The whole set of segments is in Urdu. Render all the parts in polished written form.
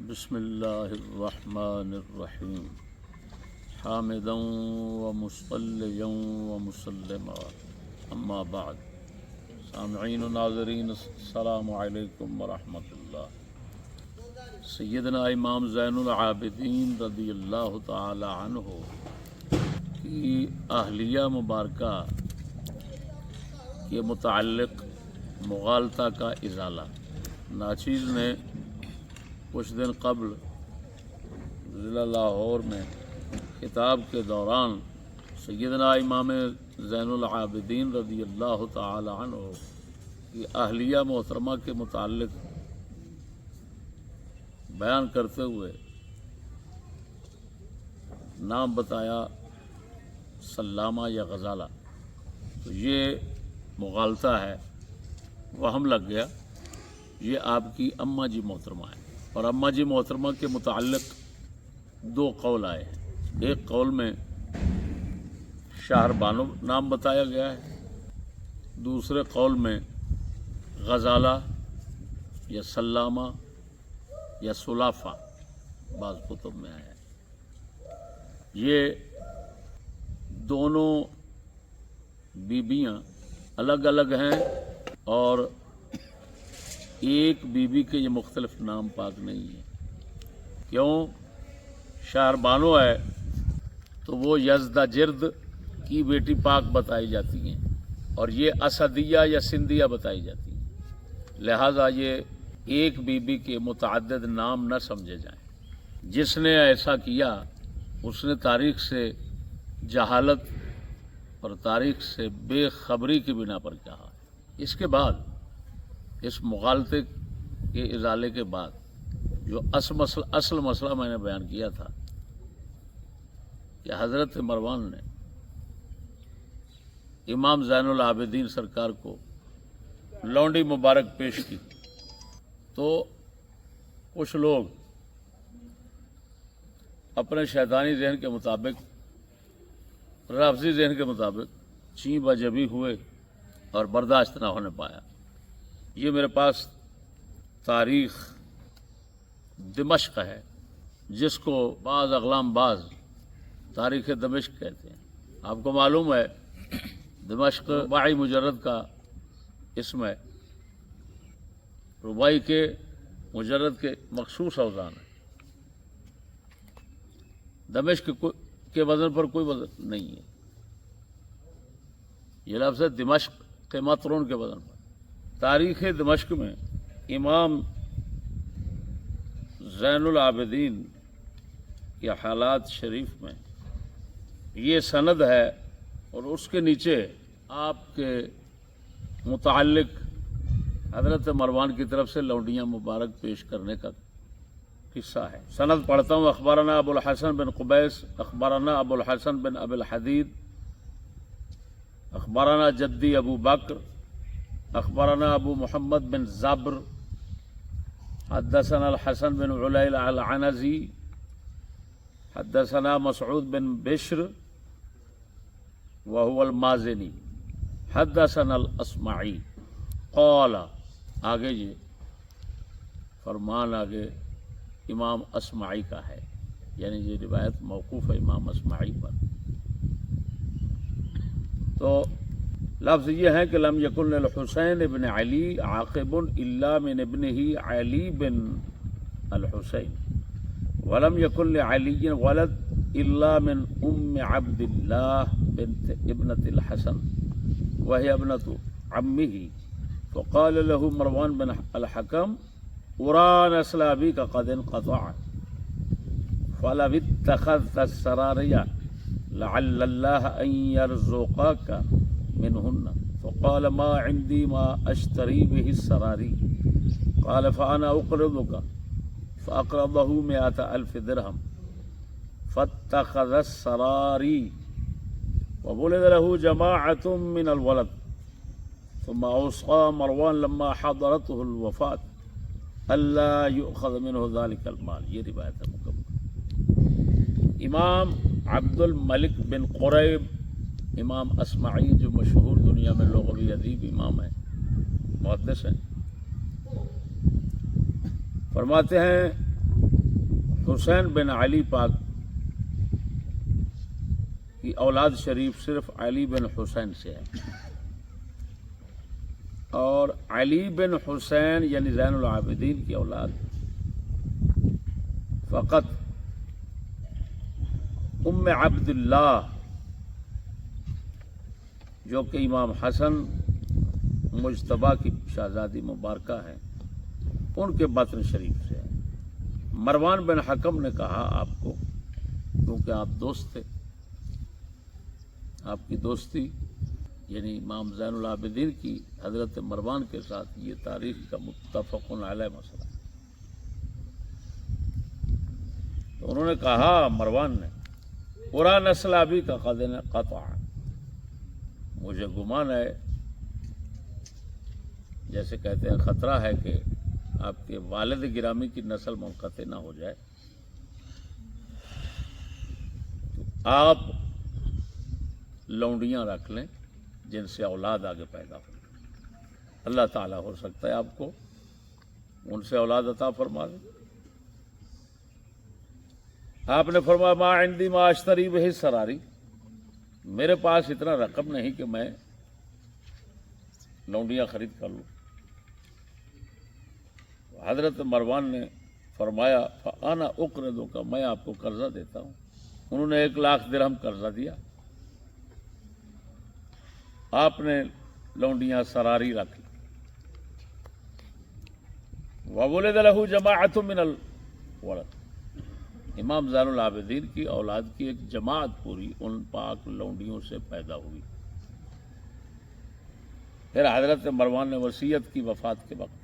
بسم اللہ الرحمن الرحیم حامدا ومصلیا ومسلما اما بعد سامعین و ناظرین السلام علیکم ورحمۃ اللہ۔ سیدنا امام زین العابدین رضی اللہ تعالی عنہ کی اہلیہ مبارکہ کے متعلق مغالطہ کا ازالہ۔ ناچیز نے کچھ دن قبل ضلع لاہور میں خطاب کے دوران سیدنا امام زین العابدین رضی اللہ تعالی عنہ کی اہلیہ محترمہ کے متعلق بیان کرتے ہوئے نام بتایا سلامہ یا غزالہ، تو یہ مغالطہ ہے، وہم لگ گیا۔ یہ آپ کی اماں جی محترمہ ہے، اور اماں جی محترمہ کے متعلق دو قول آئے ہیں۔ ایک قول میں شہر بانو نام بتایا گیا ہے، دوسرے قول میں غزالہ یا سلامہ یا سلافہ بعض کتب میں آیا ہے۔ یہ دونوں بیبیاں الگ الگ ہیں، اور ایک بیوی کے یہ مختلف نام پاک نہیں ہیں۔ کیوں؟ شہر بانو ہے تو وہ یزدہ جرد کی بیٹی پاک بتائی جاتی ہیں، اور یہ اسدیہ یا سندھیہ بتائی جاتی ہیں، لہذا یہ ایک بیوی کے متعدد نام نہ سمجھے جائیں۔ جس نے ایسا کیا اس نے تاریخ سے جہالت اور تاریخ سے بے خبری کی بنا پر کہا۔ اس کے بعد اس مغالطے کے ازالے کے بعد جو اصل مسئلہ میں نے بیان کیا تھا کہ حضرت مروان نے امام زین العابدین سرکار کو لونڈی مبارک پیش کی، تو کچھ لوگ اپنے شیطانی ذہن کے مطابق، رافضی ذہن کے مطابق چیں بجبی ہوئے اور برداشت نہ ہونے پایا۔ یہ میرے پاس تاریخ دمشق ہے، جس کو بعض اقلام باز تاریخ دمشق کہتے ہیں۔ آپ کو معلوم ہے دمشق رباعی مجرد کا اسم ہے، رباعی کے مجرد کے مخصوص اوزان ہے۔ دمشق کے وزن پر کوئی وزن نہیں ہے، یہ لفظ ہے دمشق کے مترون کے وزن پر۔ تاریخ دمشق میں امام زین العابدین کے حالات شریف میں یہ سند ہے، اور اس کے نیچے آپ کے متعلق حضرت مروان کی طرف سے لونڈیاں مبارک پیش کرنے کا قصہ ہے۔ سند پڑھتا ہوں۔ اخبارنا ابو الحسن بن قبیس اخبارنا ابو الحسن بن ابی الحدید اخبارنا جدی ابو بکر اخبارنا ابو محمد بن زبر حدثنا الحسن بن علیل العنزی حدثنا مسعود بن بشر وهو المازنی حدثنا الاصمعی قال، آگے یہ فرمان آگے امام اصمعی کا ہے، یعنی یہ روایت موقوف ہے امام اصمعی پر۔ تو لفظ یہ ہے کہ لم یکن للحسین ابن علی عاقب الا من ابنہ علی بن الحسین ولم یکن لعلی ولد الا من ام عبد اللہ بنت ابنۃ الحسن وہی ابنۃ عمہ، فقال له مروان بن الحکم ارى نسل ابیک قد انقطع فلو اتخذت السراریہ لعل اللہ ان یرزقک منهن، فقال ما عندي ما اشتري به السراري، قال فانا اقرضك، فاقرضه 100,000 درهم، فاتخذ السراري وولد له جماعة من الولد، ثم اوصى مروان لما حضرته الوفاة الا يؤخذ منه ذلك المال۔ یہ روایت ہے مکمل۔ امام عبد الملک بن قریب امام اصمعی، جو مشہور دنیا میں لغوی ادیب امام ہیں، محدث ہیں، فرماتے ہیں حسین بن علی پاک کی اولاد شریف صرف علی بن حسین سے ہے، اور علی بن حسین یعنی زین العابدین کی اولاد فقط ام عبداللہ جو کہ امام حسن مجتبیٰ کی شہزادی مبارکہ ہے، ان کے بطن شریف سے ہے۔ مروان بن حکم نے کہا آپ کو، کیونکہ آپ دوست تھے، آپ کی دوستی یعنی امام زین العابدین کی حضرت مروان کے ساتھ یہ تاریخ کا متفق علیہ مسئلہ۔ تو انہوں نے کہا مروان نے، پورا نسل ابھی کا قطع، مجھے گمان ہے، جیسے کہتے ہیں خطرہ ہے کہ آپ کے والد گرامی کی نسل منقطع نہ ہو جائے، تو آپ لونڈیاں رکھ لیں جن سے اولاد آگے پیدا ہو۔ اللہ تعالیٰ ہو سکتا ہے آپ کو ان سے اولاد عطا فرما دے۔ آپ نے فرمایا ما عندی ما اشتری بہ سراری، میرے پاس اتنا رقم نہیں کہ میں لونڈیاں خرید کر لوں۔ حضرت مروان نے فرمایا فانا اقرضک، میں آپ کو قرضہ دیتا ہوں۔ انہوں نے 1,00,000 درہم قرضہ دیا، آپ نے لونڈیاں سراری رکھ لی۔ وولد له جماعت من الولد، امام زین العابدین کی اولاد کی ایک جماعت پوری ان پاک لونڈیوں سے پیدا ہوئی۔ پھر حضرت مروان نے وصیت کی وفات کے وقت،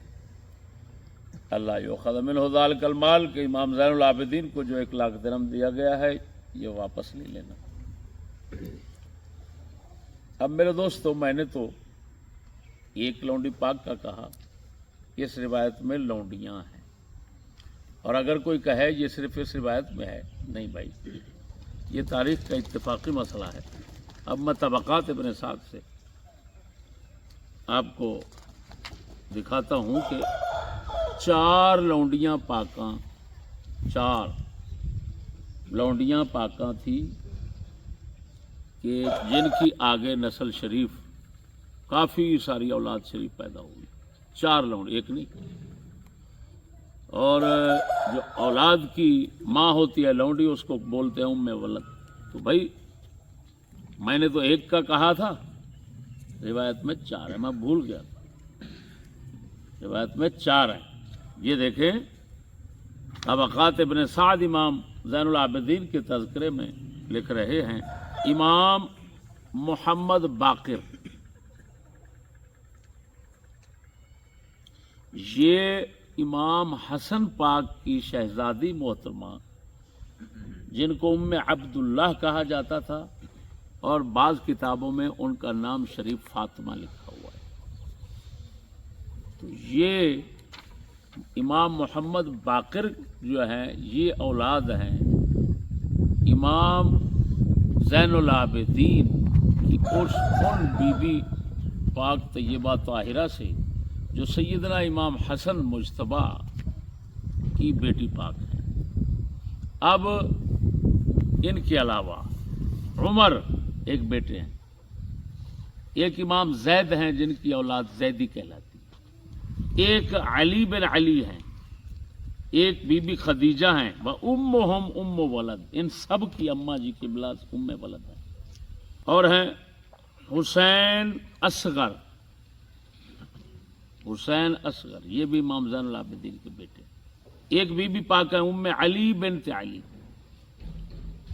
اللہ یؤخذ منہ ذلک المال، کہ امام زین العابدین کو جو 1,00,000 درہم دیا گیا ہے یہ واپس نہیں لینا۔ اب میرے دوستو، میں نے تو ایک لونڈی پاک کا کہا، اس روایت میں لونڈیاں ہیں، اور اگر کوئی کہے یہ صرف اس روایت میں ہے، نہیں بھائی، یہ تاریخ کا اتفاقی مسئلہ ہے۔ اب میں طبقات ابن سعد سے آپ کو دکھاتا ہوں کہ 4 لونڈیاں پاکاں، 4 لونڈیاں پاکاں تھی کہ جن کی آگے نسل شریف کافی ساری اولاد شریف پیدا ہوئی۔ 4 لونڈی، ایک نہیں۔ اور جو اولاد کی ماں ہوتی ہے لونڈی، اس کو بولتے ہیں ام ولد۔ تو بھائی میں نے تو ایک کا کہا تھا، روایت میں 4 ہے، میں بھول گیا تھا، روایت میں 4 ہے۔ یہ دیکھیں طبقات ابن سعد امام زین العابدین کے تذکرے میں لکھ رہے ہیں، امام محمد باقر، یہ امام حسن پاک کی شہزادی محترمہ جن کو ام عبداللہ کہا جاتا تھا، اور بعض کتابوں میں ان کا نام شریف فاطمہ لکھا ہوا ہے۔ تو یہ امام محمد باقر جو ہیں یہ اولاد ہیں امام زین العابدین کی ان بی بی پاک طیبہ طاہرہ سے جو سیدنا امام حسن مجتبیٰ کی بیٹی پاک ہے۔ اب ان کے علاوہ عمر ایک بیٹے ہیں، ایک امام زید ہیں جن کی اولاد زیدی کہلاتی ہے، ایک علی بن علی ہیں، ایک بی بی خدیجہ ہیں، وَأُمُّهُمْ أُمُّ وَلَد، ان سب کی اماں جی قبلہ ام ولد ہیں۔ اور ہیں حسین اصغر، حسین اصغر یہ بھی امام زین العابدین کے بیٹے۔ ایک بی بی پاک ہے ام علی بنت علی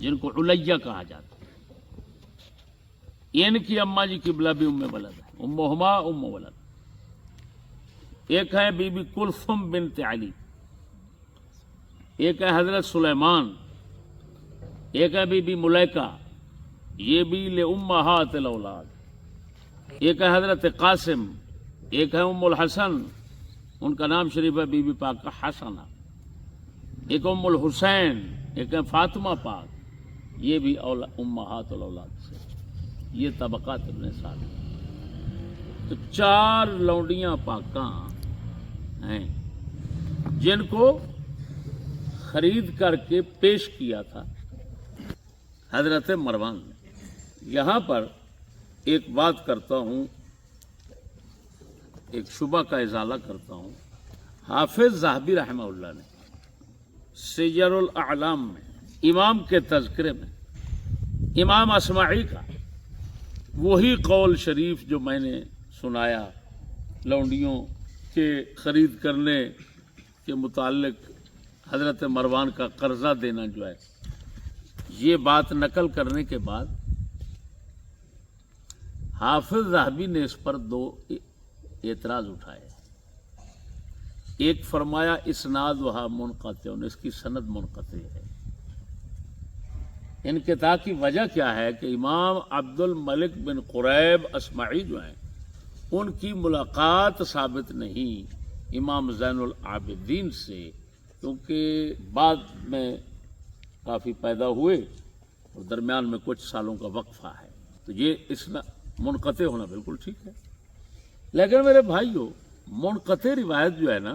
جن کو علیہ کہا جاتا ہے، ان کی اماں جی قبلہ بھی ام ولد ہے، امہما ام ولد۔ ایک ہے بی بی کلثم بنت علی، ایک ہے حضرت سلیمان، ایک ہے بی بی ملیکہ، یہ بھی لأمہات الاولاد، ایک ہے حضرت قاسم، ایک ہے ام الحسن، ان کا نام شریف ہے بی بی پاک کا حسنہ، ایک ام الحسین، ایک ہے فاطمہ پاک، یہ بھی امہات الاولاد سے۔ یہ طبقات ابن سعد۔ تو 4 لونڈیاں پاکاں ہیں جن کو خرید کر کے پیش کیا تھا حضرت مروان نے۔ یہاں پر ایک بات کرتا ہوں، ایک شبہ کا ازالہ کرتا ہوں۔ حافظ ذہبی رحمہ اللہ نے سیر الاعلام میں امام کے تذکرے میں امام اصمعی کا وہی قول شریف جو میں نے سنایا لونڈیوں کے خرید کرنے کے متعلق حضرت مروان کا قرضہ دینا جو ہے، یہ بات نقل کرنے کے بعد حافظ ذہبی نے اس پر دو اعتراض اٹھائے۔ ایک فرمایا اسناد وہاں منقطع، اس کی سند منقطع ہے۔ انقطاع کی وجہ کیا ہے کہ امام عبد الملک بن قریب اصمعی جو ہیں ان کی ملاقات ثابت نہیں امام زین العابدین سے، کیونکہ بعد میں کافی پیدا ہوئے اور درمیان میں کچھ سالوں کا وقفہ ہے، تو یہ اس منقطع ہونا بالکل ٹھیک ہے۔ لیکن میرے بھائیو، منقطع روایت جو ہے نا،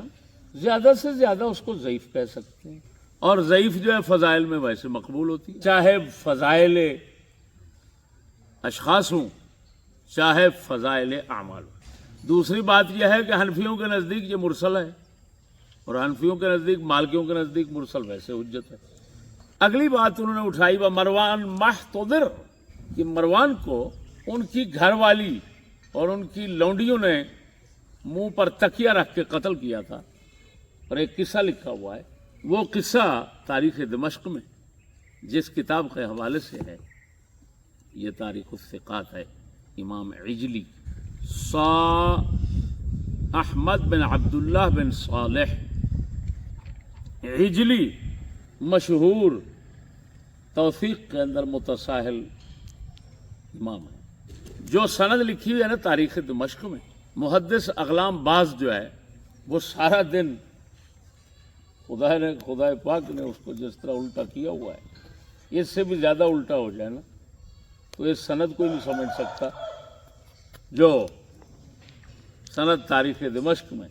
زیادہ سے زیادہ اس کو ضعیف کہہ سکتے ہیں، اور ضعیف جو ہے فضائل میں ویسے مقبول ہوتی ہے، چاہے فضائل اشخاص ہوں چاہے فضائل اعمال ہوں۔ دوسری بات یہ ہے کہ حنفیوں کے نزدیک یہ مرسل ہے، اور حنفیوں کے نزدیک، مالکیوں کے نزدیک مرسل ویسے حجت ہے۔ اگلی بات انہوں نے اٹھائی وہ مروان محتضر، کہ مروان کو ان کی گھر والی اور ان کی لونڈیوں نے منہ پر تکیہ رکھ کے قتل کیا تھا، اور ایک قصہ لکھا ہوا ہے۔ وہ قصہ تاریخ دمشق میں جس کتاب کے حوالے سے ہے، یہ تاریخ الثقات ہے، امام عجلی احمد بن عبداللہ بن صالح عجلی، مشہور توثیق کے اندر متساہل امام ہے۔ جو سند لکھی ہوئی ہے نا تاریخ دمشق میں، محدث اقلام باز جو ہے وہ سارا دن خدا پاک نے اس کو جس طرح الٹا کیا ہوا ہے، اس سے بھی زیادہ الٹا ہو جائے نا تو اس سند کو نہیں سمجھ سکتا جو سند تاریخ دمشق میں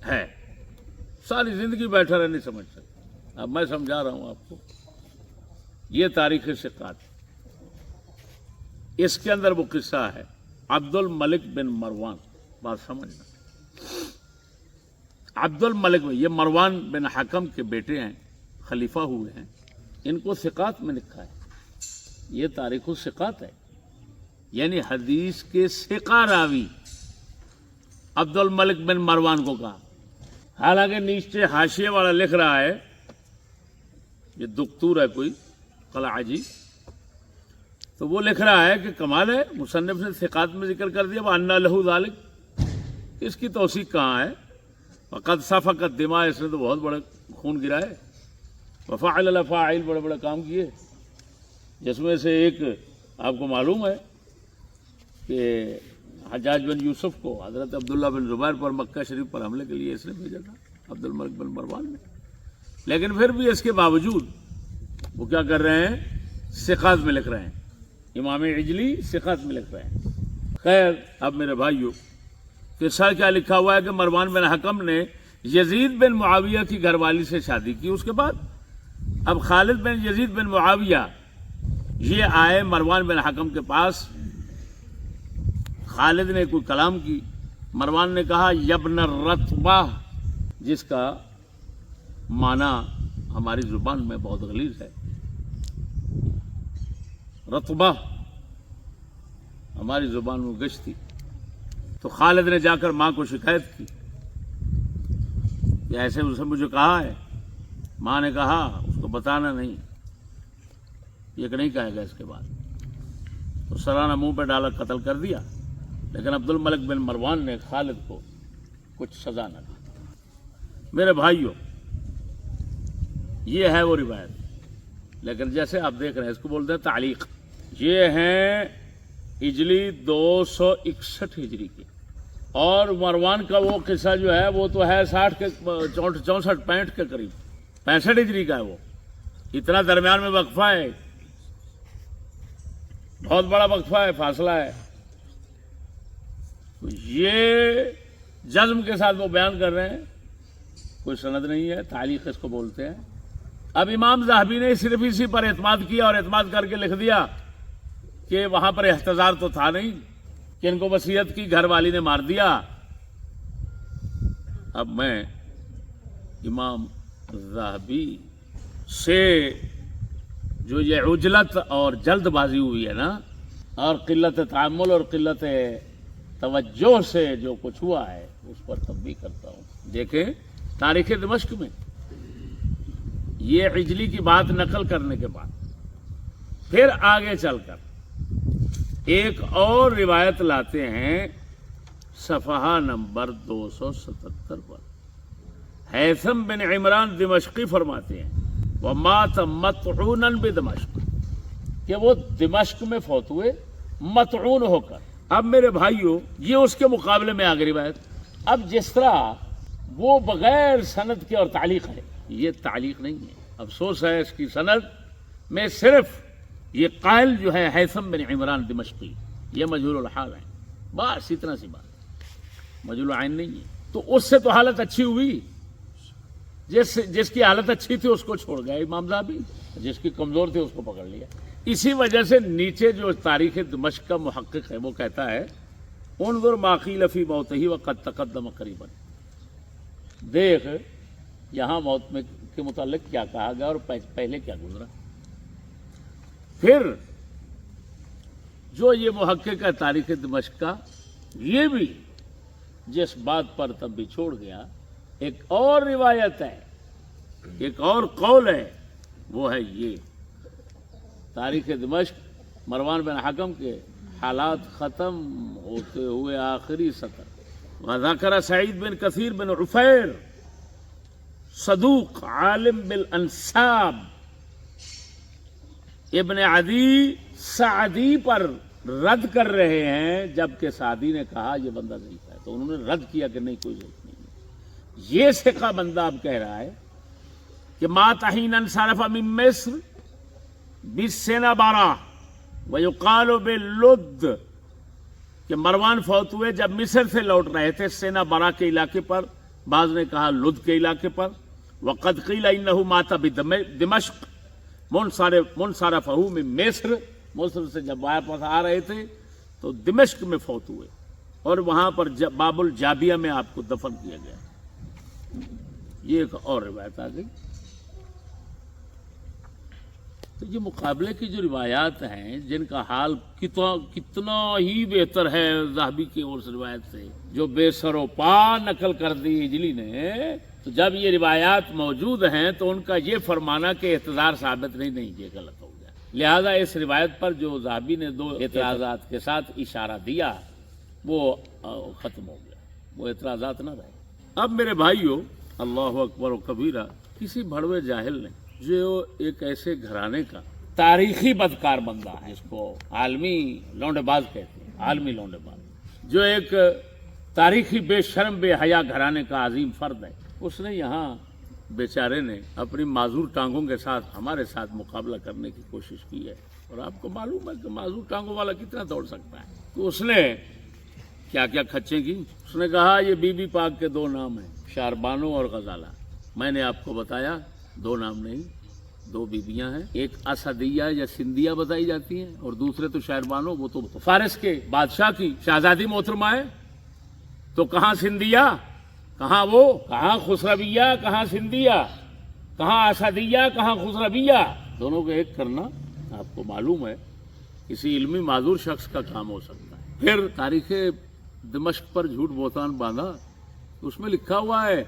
ہے، ساری زندگی بیٹھا رہے نہیں سمجھ سکتا۔ اب میں سمجھا رہا ہوں آپ کو، یہ تاریخ ثقات ہے، اس کے اندر وہ قصہ ہے عبد الملک بن مروان۔ بات سمجھنا، عبد الملک میں یہ مروان بن حکم کے بیٹے ہیں، خلیفہ ہوئے ہیں، ان کو ثقات میں لکھا ہے، یہ تاریخ الثقات ہے، یعنی حدیث کے ثقہ راوی عبد الملک بن مروان کو کہا۔ حالانکہ نیچے حاشیے والا لکھ رہا ہے، یہ دکتور ہے کوئی قلعجی، تو وہ لکھ رہا ہے کہ کمال ہے، مصنف نے ثقات میں ذکر کر دیا وَأَنَّ لَهُ ذَلِكَ، اس کی توثیق کہاں ہے؟ وَقَدْ سَفَكَ الدِّمَاء، اس نے تو بہت بڑے خون گرائے، وَفَعَلَ الْأَفَاعِلَ، بڑے بڑے کام کیے، جس میں سے ایک آپ کو معلوم ہے کہ حجاج بن یوسف کو حضرت عبداللہ بن زبیر پر مکہ شریف پر حملے کے لیے اس نے بھیجا تھا، عبد الملک بن مروان نے۔ لیکن پھر بھی اس کے باوجود وہ کیا کر رہے ہیں؟ ثقات میں لکھ رہے ہیں، امام عجلی ثقات میں لکھ رہے ہیں۔ خیر، اب میرے بھائیو، قصہ کیا لکھا ہوا ہے کہ مروان بن حکم نے یزید بن معاویہ کی گھر والی سے شادی کی، اس کے بعد اب خالد بن یزید بن معاویہ یہ آئے مروان بن حکم کے پاس، خالد نے کوئی کلام کی، مروان نے کہا یبن الرتبہ، جس کا معنی ہماری زبان میں بہت غلیظ ہے، رتبہ ہماری زبان میں گشت تھی۔ تو خالد نے جا کر ماں کو شکایت کی کہ ایسے اس نے مجھے کہا ہے۔ ماں نے کہا اس کو بتانا نہیں، یہ کہ نہیں کہے گا اس کے بعد، تو سرانہ منہ پہ ڈالا قتل کر دیا۔ لیکن عبد الملک بن مروان نے خالد کو کچھ سزا نہ دی۔ میرے بھائیوں، یہ ہے وہ روایت، لیکن جیسے آپ دیکھ رہے ہیں اس کو بولتے ہیں تعلیق۔ یہ ہیں ہجری 261 ہجری کی، اور مروان کا وہ قصہ جو ہے وہ تو ہے 60 کے 64 65 کے قریب، 65 ہجری کا ہے، وہ اتنا درمیان میں وقفہ ہے، بہت بڑا وقفہ ہے، فاصلہ ہے۔ یہ جزم کے ساتھ وہ بیان کر رہے ہیں کوئی سند نہیں ہے، تعلیق اس کو بولتے ہیں۔ اب امام ذہبی نے صرف اسی پر اعتماد کیا اور اعتماد کر کے لکھ دیا کہ وہاں پر احتضار تو تھا نہیں، کہ ان کو وصیت کی، گھر والی نے مار دیا۔ اب میں امام ذہبی سے جو یہ عجلت اور جلد بازی ہوئی ہے نا، اور قلت تعامل اور قلت توجہ سے جو کچھ ہوا ہے، اس پر تنبیہ کرتا ہوں۔ دیکھیں تاریخ دمشق میں یہ عجلی کی بات نقل کرنے کے بعد پھر آگے چل کر ایک اور روایت لاتے ہیں صفحہ نمبر 277 پر۔ ہیثم بن عمران دمشقی فرماتے ہیں وَمَاتَ مَطْعُونًا بِدمشق، کہ وہ دمشق میں فوت ہوئے مطعون ہو کر۔ اب میرے بھائیوں یہ اس کے مقابلے میں آگے روایت، اب جس طرح وہ بغیر سند کے اور تعلیق ہے، یہ تعلیق نہیں ہے۔ افسوس ہے اس کی سند میں صرف یہ قائل جو ہے ہیثم بن عمران دمشقی، یہ مجہول الحال ہے، بس اتنا سی بات، مجہول العین نہیں ہے۔ تو اس سے تو حالت اچھی ہوئی، جس کی حالت اچھی تھی اس کو چھوڑ گیا امام ذہبی، جس کی کمزور تھی اس کو پکڑ لیا۔ اسی وجہ سے نیچے جو تاریخ دمشق کا محقق ہے وہ کہتا ہے انظر ما قیل فی موتہ وقد تقدم قریبا، دیکھ یہاں موت میں کے متعلق کیا کہا گیا اور پہلے کیا گزرا۔ پھر جو یہ محقق ہے تاریخ دمشق کا، یہ بھی جس بات پر تب بھی چھوڑ گیا، ایک اور روایت ہے، ایک اور قول ہے، وہ ہے یہ تاریخ دمشق مروان بن حکم کے حالات ختم ہوتے ہوئے آخری سطر۔ وذکر سعید بن کثیر بن عفیر صدوق عالم بالانساب ابن عدی سعدی پر رد کر رہے ہیں، جبکہ سعدی نے کہا یہ بندہ ضعیف ہے، تو انہوں نے رد کیا کہ نہیں کوئی ضعیف نہیں ہے۔ یہ ثقہ بندہ اب کہہ رہا ہے کہ مات حین انصرف من مصر بالسنہ بارہ ویقال باللد، کہ مروان فوت ہوئے جب مصر سے لوٹ رہے تھے سینہ برا کے علاقے پر، بعض نے کہا لد کے علاقے پر۔ وقد قیل انہ مات بدمشق منصرفہ من مصر سے جب واپس آ رہے تھے تو دمشق میں فوت ہوئے، اور وہاں پر باب الجابیہ میں آپ کو دفن کیا گیا۔ یہ ایک اور روایت آ گئی۔ تو یہ مقابلے کی جو روایات ہیں جن کا حال کتنا ہی بہتر ہے ذہبی کی اور روایت سے، جو بے سر و پا نقل کر دی اجلی نے، تو جب یہ روایات موجود ہیں تو ان کا یہ فرمانا کہ احتضار ثابت نہیں، یہ غلط ہو گیا۔ لہذا اس روایت پر جو ذہبی نے دو اعتراضات کے ساتھ اشارہ دیا وہ ختم ہو گیا، وہ اعتراضات نہ رہے۔ اب میرے بھائیوں، اللہ اکبر و کبیرہ، کسی بھڑوے جاہل نے جو ایک ایسے گھرانے کا تاریخی بدکار بندہ ہے، اس کو عالمی لونڈے باز کہتے ہیں، عالمی لونڈے باز، جو ایک تاریخی بے شرم بے حیا گھرانے کا عظیم فرد ہے، اس نے یہاں بیچارے نے اپنی معذور ٹانگوں کے ساتھ ہمارے ساتھ مقابلہ کرنے کی کوشش کی ہے، اور آپ کو معلوم ہے کہ معذور ٹانگوں والا کتنا دوڑ سکتا ہے۔ تو اس نے کیا کیا کھچیں کی، اس نے کہا یہ بی بی پاک کے دو نام ہیں، شاربانو اور غزالہ۔ میں نے آپ کو بتایا دو نام نہیں، دو بیویاں ہیں، ایک اسدیہ یا سندھیہ بتائی جاتی ہیں، اور دوسرے تو شہربانو، وہ تو فارس کے بادشاہ کی شہزادی محترمہ ہے۔ تو کہاں سندھیہ، کہاں وہ، کہاں خسرویہ، کہاں سندھیہ، کہاں اسدیہ، کہاں خسرویہ، دونوں کو ایک کرنا آپ کو معلوم ہے کسی علمی معذور شخص کا کام ہو سکتا ہے۔ پھر تاریخ دمشق پر جھوٹ بہتان باندھا، اس میں لکھا ہوا ہے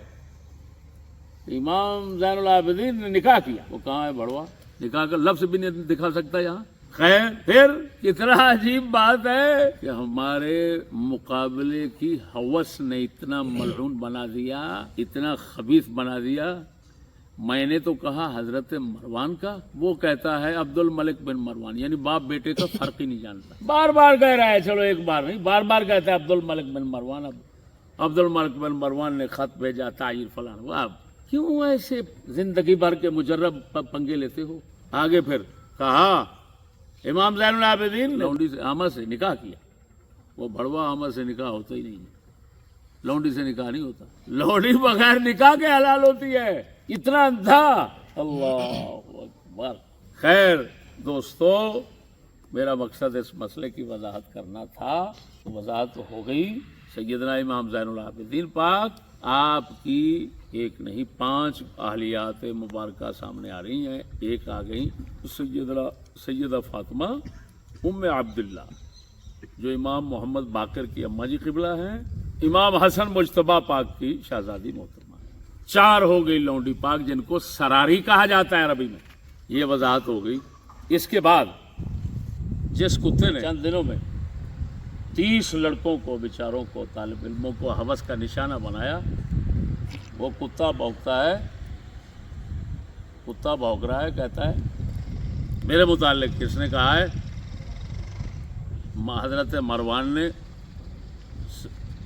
امام زین العابدین نے نکاح کیا، وہ کہاں ہے بڑوا، نکاح کا لفظ بھی نہیں دکھا سکتا یہاں۔ خیر، پھر کتنا عجیب بات ہے کہ ہمارے مقابلے کی ہوس نے اتنا ملعون بنا دیا، اتنا خبیث بنا دیا۔ میں نے تو کہا حضرت مروان کا، وہ کہتا ہے عبد الملک بن مروان، یعنی باپ بیٹے کا فرق ہی نہیں جانتا، بار بار کہہ رہا ہے، چلو ایک بار نہیں، بار بار کہتا ہے عبد الملک بن مروان۔ اب عبد الملک بن مروان نے خط بھیجا، تعیر فلاں، وہ اب کیوں ایسے زندگی بھر کے مجرب پنگے لیتے ہو؟ آگے پھر کہا امام زین العابدین لونڈی سے آمہ سے نکاح کیا، وہ بڑوا آمہ سے نکاح ہوتا ہی نہیں ہے، لونڈی سے نکاح نہیں ہوتا، لونڈی بغیر نکاح کے حلال ہوتی ہے، اتنا اندھا، اللہ اکبر۔ خیر دوستو، میرا مقصد اس مسئلے کی وضاحت کرنا تھا، وضاحت ہو گئی۔ سیدنا امام زین العابدین پاک آپ کی ایک نہیں 5 اہلیات مبارکہ سامنے آ رہی ہیں۔ ایک آ گئی سیدہ فاطمہ ام عبداللہ جو امام محمد باقر کی اماں جی قبلہ ہیں، امام حسن مجتبیٰ پاک کی شہزادی محترمہ ہیں۔ 4 ہو گئی لونڈی پاک جن کو سراری کہا جاتا ہے عربی میں، یہ وضاحت ہو گئی۔ اس کے بعد جس کتے نے چند دنوں میں 30 لڑکوں کو، بیچاروں کو، طالب علموں کو ہوس کا نشانہ بنایا، وہ کتا بھونکتا ہے، کتا بھونک رہا ہے، کہتا ہے میرے متعلق کس نے کہا ہے؟ حضرت مروان نے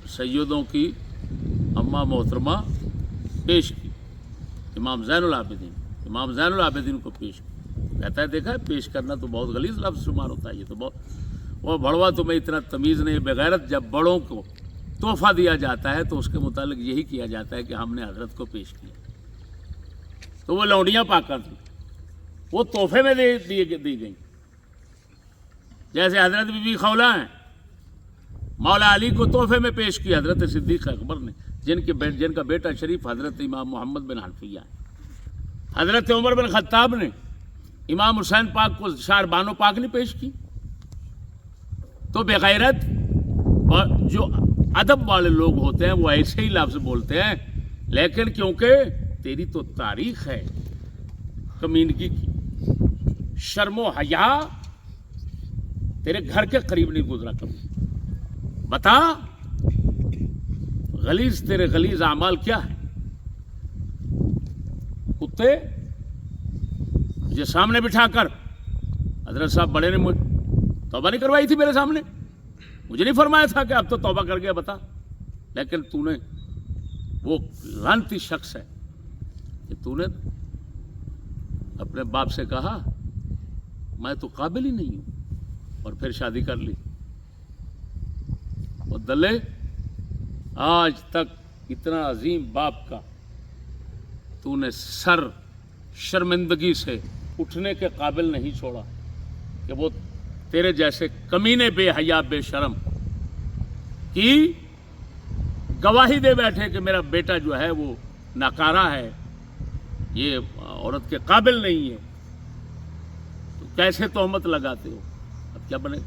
سیدوں کی اماں محترمہ پیش کی، امام زین العابدین کو پیش کی۔ کہتا ہے دیکھا ہے، پیش کرنا تو بہت غلیظ لفظ شمار ہوتا ہے، یہ تو بہت، وہ بڑوا تمہیں اتنا تمیز نہیں، بغیرت۔ جب بڑوں کو تحفہ دیا جاتا ہے تو اس کے متعلق یہی کیا جاتا ہے کہ ہم نے حضرت کو پیش کیا۔ تو وہ لونڈیاں پاکاں تھیں، وہ تحفے میں دی گئیں، جیسے حضرت بی بی خولہ ہیں، مولا علی کو تحفے میں پیش کیا حضرت صدیق اکبر نے، جن کا بیٹا شریف حضرت امام محمد بن حنفیہ ہے۔ حضرت عمر بن خطاب نے امام حسین پاک کو شار بانو پاک نے پیش کی۔ تو بغیرت جو ادب والے لوگ ہوتے ہیں وہ ایسے ہی لفظ بولتے ہیں، لیکن کیونکہ تیری تو تاریخ ہے کمینگی کی، شرم و حیا تیرے گھر کے قریب نہیں گزرا کبھی، بتا غلیظ تیرے غلیظ اعمال کیا ہے؟ کتے مجھے سامنے بٹھا کر حضرت صاحب بڑے نے توبہ نہیں کروائی تھی میرے سامنے، مجھے نہیں فرمایا تھا کہ اب تو توبہ کر گیا بتا، لیکن تو نے، وہ لعنتی شخص ہے کہ تو نے اپنے باپ سے کہا میں تو قابل ہی نہیں ہوں، اور پھر شادی کر لی۔ وہ دلے آج تک اتنا عظیم باپ کا تو نے سر شرمندگی سے اٹھنے کے قابل نہیں چھوڑا کہ وہ تیرے جیسے کمینے بے حیا بے شرم کی گواہی دے بیٹھے کہ میرا بیٹا جو ہے وہ ناکارہ ہے، یہ عورت کے قابل نہیں ہے، تو کیسے تہمت لگاتے ہو؟ اب کیا بنے؟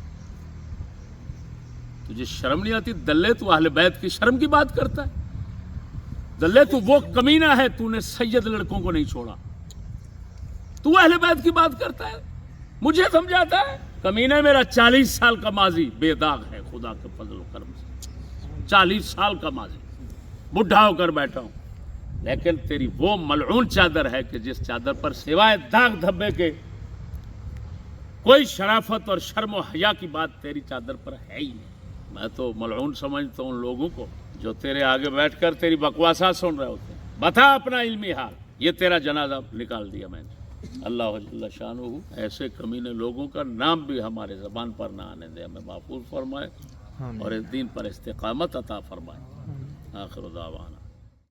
تجھے شرم نہیں آتی؟ دلے تو اہل بیت کی شرم کی بات کرتا ہے، دلے تو وہ کمینہ ہے، تو نے سید لڑکوں کو نہیں چھوڑا، تو اہل بیت کی بات کرتا ہے، مجھے سمجھاتا ہے؟ کمینہ میرا 40 سال کا ماضی بے داغ ہے خدا کے فضل و کرم سے، 40 سال کا ماضی، بڈھا ہو کر بیٹھا ہوں، لیکن تیری وہ ملعون چادر ہے کہ جس چادر پر سوائے داغ دھبے کے کوئی شرافت اور شرم و حیا کی بات تیری چادر پر ہے ہی نہیں۔ میں تو ملعون سمجھتا ہوں ان لوگوں کو جو تیرے آگے بیٹھ کر تیری بکواسات سن رہے ہوتے ہیں۔ بتا اپنا علمی حال، یہ تیرا جنازہ نکال دیا میں نے۔ اللہ جل شانہ ایسے کمینے لوگوں کا نام بھی ہمارے زبان پر نہ آنے دے، ہمیں محفوظ فرمائے اور اس دین پر استقامت عطا فرمائے۔ آخر دعوانا